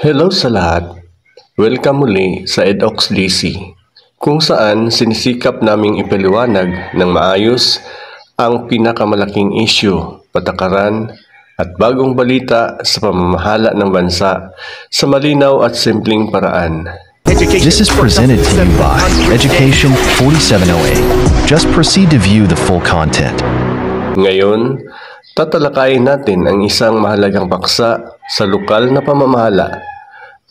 Hello sa lahat! Welcome muli sa EdOxDC, kung saan sinisikap naming ipaliwanag ng maayos ang pinakamalaking issue, patakaran at bagong balita sa pamamahala ng bansa sa malinaw at simpleng paraan. This is presented to you by Education 4708. Just proceed to view the full content. Ngayon, tatalakayin natin ang isang mahalagang paksa sa lokal na pamamahala,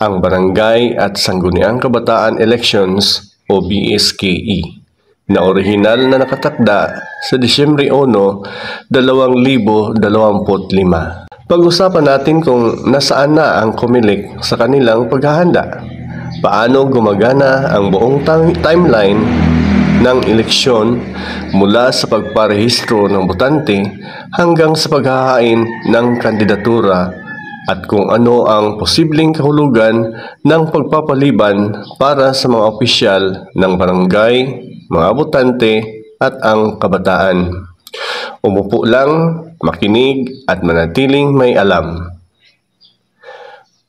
ang Barangay at Sangguniang Kabataan Elections o BSKE, na orihinal na nakatakda sa Disyembre 1, 2025. Pag-usapan natin kung nasaan na ang COMELEC sa kanilang paghahanda, paano gumagana ang buong timeline ng eleksyon mula sa pagparehistro ng botante hanggang sa paghahain ng kandidatura at kung ano ang posibleng kahulugan ng pagpapaliban para sa mga opisyal ng barangay, mga botante at ang kabataan. Umupo lang, makinig at manatiling may alam.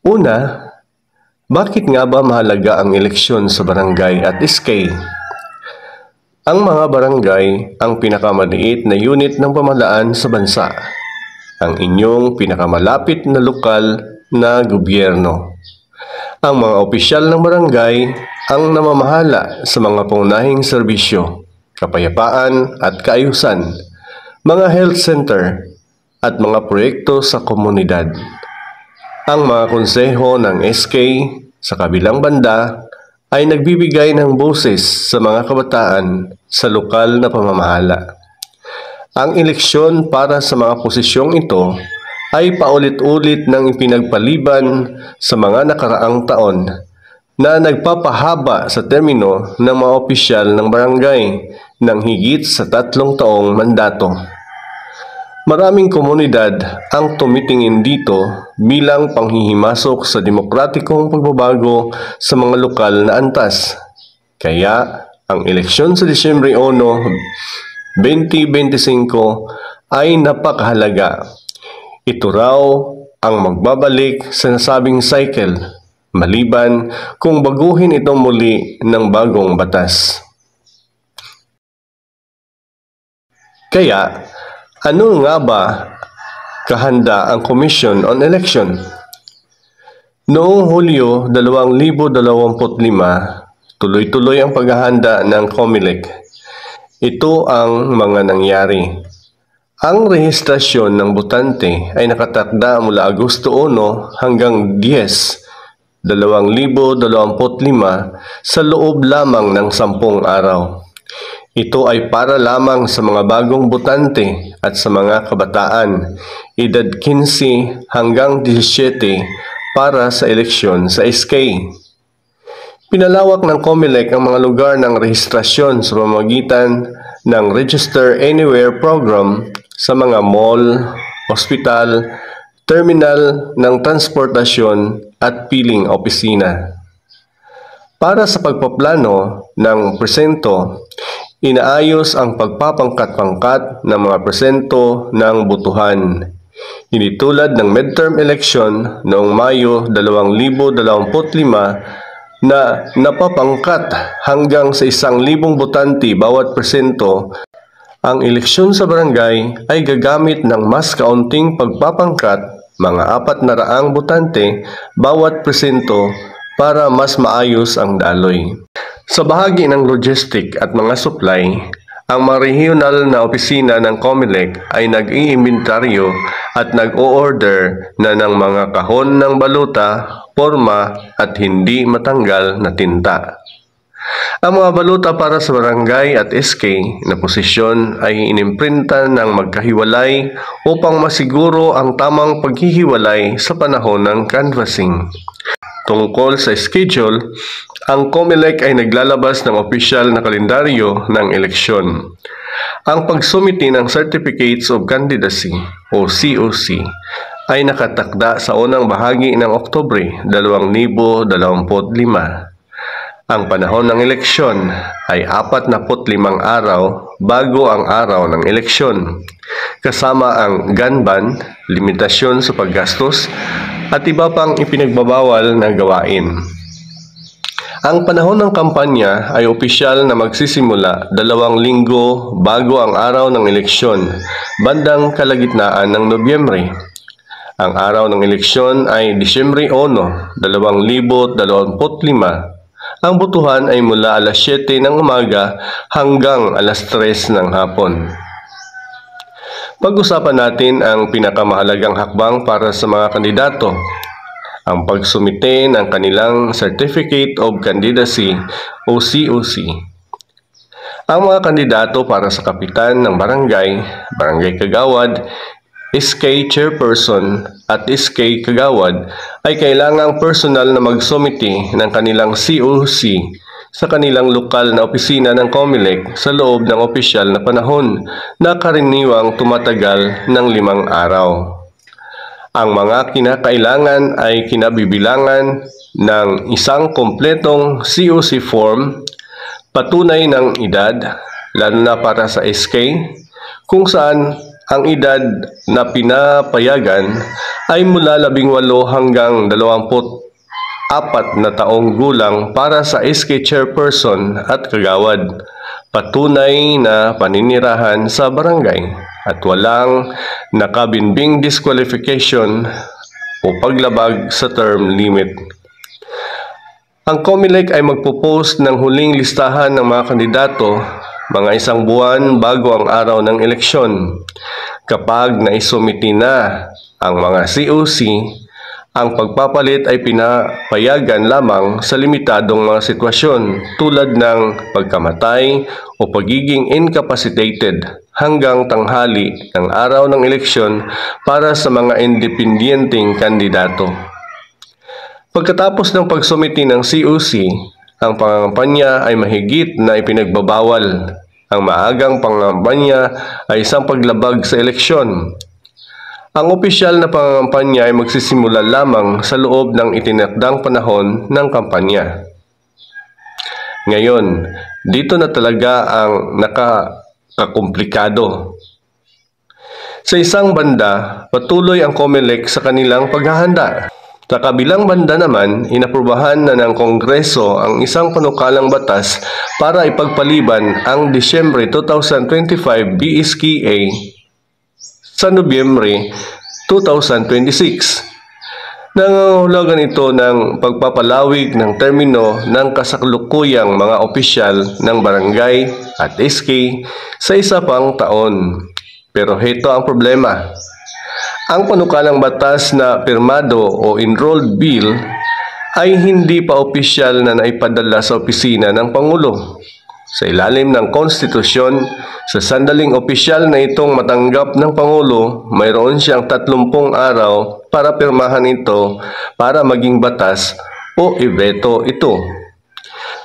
Una, bakit nga ba mahalaga ang eleksyon sa barangay at SK? Ang mga barangay ang pinakamaliit na unit ng pamahalaan sa bansa, ang inyong pinakamalapit na lokal na gobyerno. Ang mga opisyal ng barangay ang namamahala sa mga pangunahing serbisyo, kapayapaan at kaayusan, mga health center at mga proyekto sa komunidad. Ang mga konseho ng SK sa kabilang banda ay nagbibigay ng boses sa mga kabataan sa lokal na pamamahala. Ang eleksyon para sa mga posisyong ito ay paulit-ulit nang ipinagpaliban sa mga nakaraang taon na nagpapahaba sa termino ng mga opisyal ng barangay ng higit sa 3 taong mandato. Maraming komunidad ang tumitingin dito bilang panghihimasok sa demokratikong pagbabago sa mga lokal na antas. Kaya ang eleksyon sa Disyembre 1, 2025 ay napakahalaga. Ito raw ang magbabalik sa nasabing cycle, maliban kung baguhin itong muli ng bagong batas. Kaya, ano nga ba kahanda ang Commission on Election? Noong Hulyo 2025, tuloy-tuloy ang paghahanda ng COMELEC. Ito ang mga nangyari. Ang rehistrasyon ng botante ay nakatakda mula Agosto 1 hanggang 10, 2025 sa loob lamang ng 10 araw. Ito ay para lamang sa mga bagong botante at sa mga kabataan, edad 15 hanggang 17 para sa eleksyon sa SK. Pinalawak ng COMELEC ang mga lugar ng rehistrasyon sa pamamagitan ng Register Anywhere program sa mga mall, ospital, terminal ng transportasyon at piling opisina. Para sa pagpaplano ng presento, inaayos ang pagpapangkat-pangkat ng mga presento ng botohan. Hindi tulad ng midterm election noong Mayo 2025 na napapangkat hanggang sa 1,000 botante bawat presento. Ang eleksyon sa barangay ay gagamit ng mas kaunting pagpapangkat, mga 400 botante bawat presento para mas maayos ang daloy. Sa bahagi ng logistic at mga supply, ang mga regional na opisina ng COMELEC ay nag-iimbentaryo at nag-o-order na ng mga kahon ng baluta, porma at hindi matanggal na tinta. Ang mga baluta para sa barangay at SK na posisyon ay inimprinta ng magkahiwalay upang masiguro ang tamang paghihiwalay sa panahon ng canvassing. Tungkol sa schedule, ang COMELEC ay naglalabas ng opisyal na kalendaryo ng eleksyon. Ang pagsumiti ng Certificates of Candidacy o COC ay nakatakda sa unang bahagi ng Oktubre 2025. Ang panahon ng eleksyon ay 45 araw bago ang araw ng eleksyon, kasama ang gun ban, limitasyon sa paggastos at iba pang ipinagbabawal na gawain. Ang panahon ng kampanya ay opisyal na magsisimula 2 linggo bago ang araw ng eleksyon, bandang kalagitnaan ng Nobyembre. Ang araw ng eleksyon ay Disyembre 1, 2025. Ang botohan ay mula alas 7 ng umaga hanggang alas 3 ng hapon. Pag-usapan natin ang pinakamahalagang hakbang para sa mga kandidato. Ang pagsumite ng kanilang Certificate of Candidacy o COC. Ang mga kandidato para sa kapitan ng barangay, barangay kagawad, SK Chairperson at SK Kagawad ay kailangang personal na magsumite ng kanilang COC sa kanilang lokal na opisina ng COMELEC sa loob ng opisyal na panahon na karaniwang tumatagal ng 5 araw. Ang mga kinakailangan ay kinabibilangan ng isang kompletong COC form, patunay ng edad, lalo na para sa SK, kung saan ang edad na pinapayagan ay mula 18 hanggang 24 na taong gulang para sa SK Chairperson at Kagawad, patunay na paninirahan sa barangay at walang nakabinbing disqualification o paglabag sa term limit. Ang COMELEC ay magpo-post ng huling listahan ng mga kandidato mga 1 buwan bago ang araw ng eleksyon. Kapag naisumiti na ang mga COC, ang pagpapalit ay pinapayagan lamang sa limitadong mga sitwasyon tulad ng pagkamatay o pagiging incapacitated hanggang tanghali ng araw ng eleksyon para sa mga independenteng kandidato. Pagkatapos ng pagsumiti ng COC, ang pangangampanya ay mahigit na ipinagbabawal. Ang maagang pangangampanya ay isang paglabag sa eleksyon. Ang opisyal na pangangampanya ay magsisimula lamang sa loob ng itinakdang panahon ng kampanya. Ngayon, dito na talaga ang nakakomplikado. Sa isang banda, patuloy ang COMELEC sa kanilang paghahanda. Sa kabilang banda naman, inaprubahan na ng Kongreso ang isang panukalang batas para ipagpaliban ang Disyembre 2025 BSKA sa Nobyembre 2026. Nangangahulugan ito ng pagpapalawig ng termino ng kasalukuyang mga opisyal ng barangay at SK sa isa pang taon. Pero heto ang problema. Ang panukalang batas na pirmado o enrolled bill ay hindi pa opisyal na naipadala sa opisina ng Pangulo. Sa ilalim ng konstitusyon, sa sandaling opisyal na itong matanggap ng Pangulo, mayroon siyang 30 araw para pirmahan ito para maging batas o ibeto ito.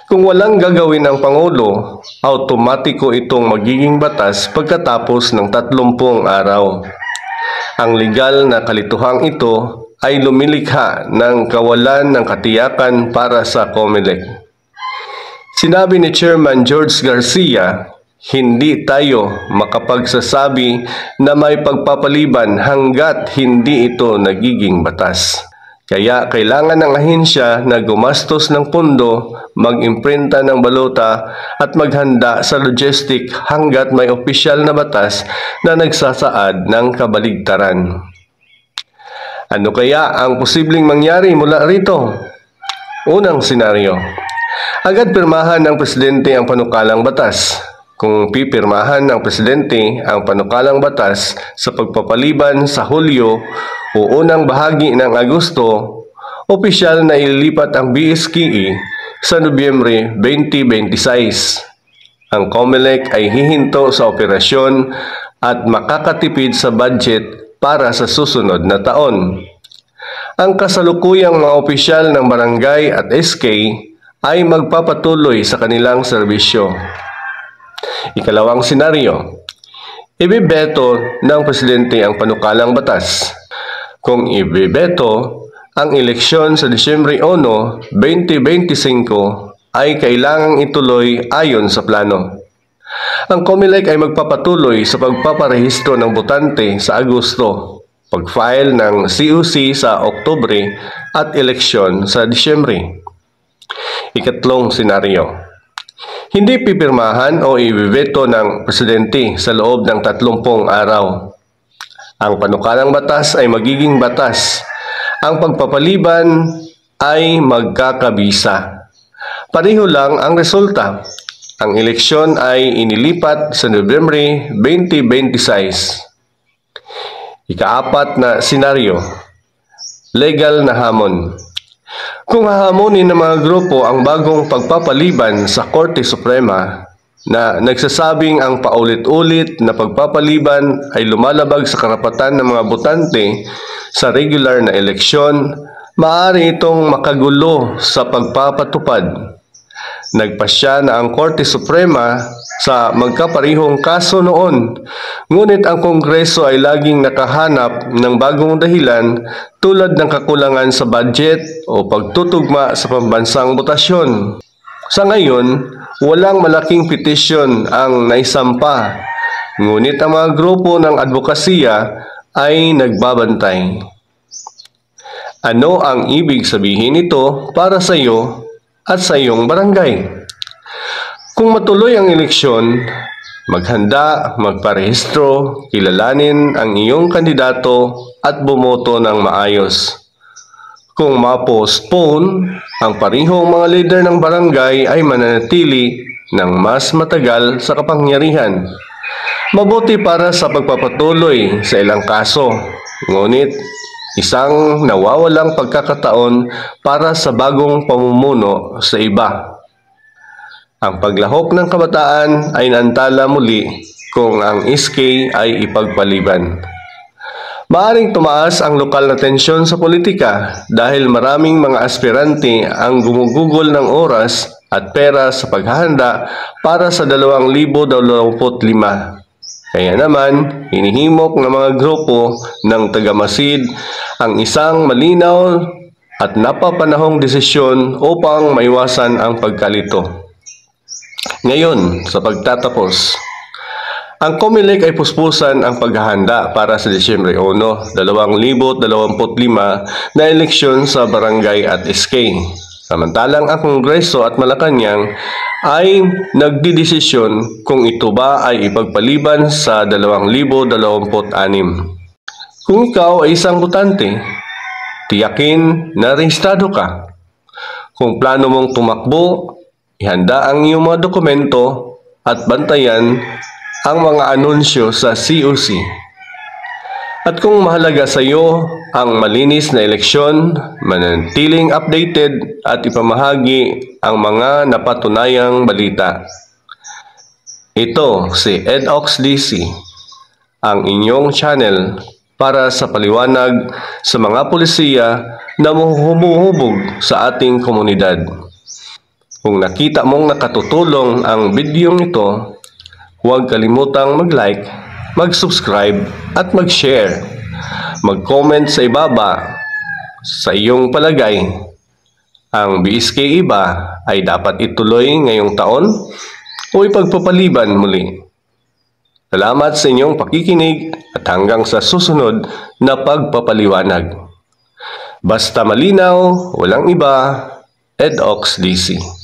Kung walang gagawin ang Pangulo, automatiko itong magiging batas pagkatapos ng 30 araw. Ang legal na kalituhang ito ay lumilikha ng kawalan ng katiyakan para sa COMELEC. Sinabi ni Chairman George Garcia, hindi tayo makapagsasabi na may pagpapaliban hanggat hindi ito nagiging batas. Kaya kailangan ng ahensya na gumastos ng pondo, mag-imprinta ng balota at maghanda sa logistic hanggat may opisyal na batas na nagsasaad ng kabaligtaran. Ano kaya ang posibleng mangyari mula rito? Unang senaryo. Agad pirmahan ng presidente ang panukalang batas. Kung pipirmahan ng presidente ang panukalang batas sa pagpapaliban sa Hulyo o unang bahagi ng Agosto, opisyal na ililipat ang BSKE sa Nobyembre 2026. Ang COMELEC ay hihinto sa operasyon at makakatipid sa budget para sa susunod na taon. Ang kasalukuyang mga opisyal ng barangay at SK ay magpapatuloy sa kanilang serbisyo. Ikalawang senaryo, ibibeto ng presidente ang panukalang batas. Kung ibibeto, ang eleksyon sa Disyembre 1, 2025 ay kailangang ituloy ayon sa plano. Ang COMELEC ay magpapatuloy sa pagpaparehistro ng botante sa Agosto. pag-file ng COC sa Oktubre at eleksyon sa Disyembre. Ikatlong senaryo, hindi pipirmahan o iwiveto ng presidente sa loob ng 30 araw. Ang panukalang batas ay magiging batas. Ang pagpapaliban ay magkakabisa. Pareho lang ang resulta. Ang eleksyon ay inilipat sa Nobyembre 2026. Ikaapat na senaryo, legal na hamon. Kung hahamonin ng mga grupo ang bagong pagpapaliban sa Korte Suprema na nagsasabing ang paulit-ulit na pagpapaliban ay lumalabag sa karapatan ng mga botante sa regular na eleksyon, maaari itong makagulo sa pagpapatupad. Nagpasya na ang Korte Suprema sa magkaparihong kaso noon, ngunit ang Kongreso ay laging nakahanap ng bagong dahilan tulad ng kakulangan sa budget o pagtutugma sa pambansang botasyon. Sa ngayon, walang malaking petisyon ang naisampa, ngunit ang mga grupo ng advokasya ay nagbabantay. Ano ang ibig sabihin nito para sa iyo at sa iyong barangay? Kung matuloy ang eleksyon, maghanda, magparehistro, kilalanin ang iyong kandidato at bumoto ng maayos. Kung ma-postpone, ang parihong mga leader ng barangay ay mananatili ng mas matagal sa kapangyarihan. Mabuti para sa pagpapatuloy sa ilang kaso, ngunit isang nawawalang pagkakataon para sa bagong pamumuno sa iba. Ang paglahok ng kabataan ay naantala muli kung ang SK ay ipagpaliban. Maaring tumaas ang lokal na tensyon sa politika dahil maraming mga aspirante ang gumugugol ng oras at pera sa paghahanda para sa 2025. Kaya naman, hinihimok ng mga grupo ng tagamasid ang isang malinaw at napapanahong desisyon upang maiwasan ang pagkalito. Ngayon, sa pagtatapos, ang COMELEC ay puspusan ang paghahanda para sa Disyembre 1, 2025 na eleksyon sa barangay at SK. Samantalang ang Kongreso at Malacanang ay nagdidesisyon kung ito ba ay ipagpaliban sa 2026. Kung ikaw ay isang botante, tiyakin na rehistrado ka. Kung plano mong tumakbo, ihanda ang iyong mga dokumento at bantayan ang mga anunsyo sa COC. At kung mahalaga sa iyo ang malinis na eleksyon, manatiling updated at ipamahagi ang mga napatunayang balita. Ito si EDOXDC, ang inyong channel para sa paliwanag sa mga pulisiya na humuhubog sa ating komunidad. Kung nakita mong nakatutulong ang bidyong ito, huwag kalimutang mag-like, mag-subscribe at mag-share. Mag-comment sa ibaba sa iyong palagay. Ang BSK Iba ay dapat ituloy ngayong taon o ipagpapaliban muli. Salamat sa inyong pakikinig at hanggang sa susunod na pagpapaliwanag. Basta malinaw, walang iba, EDOXDC.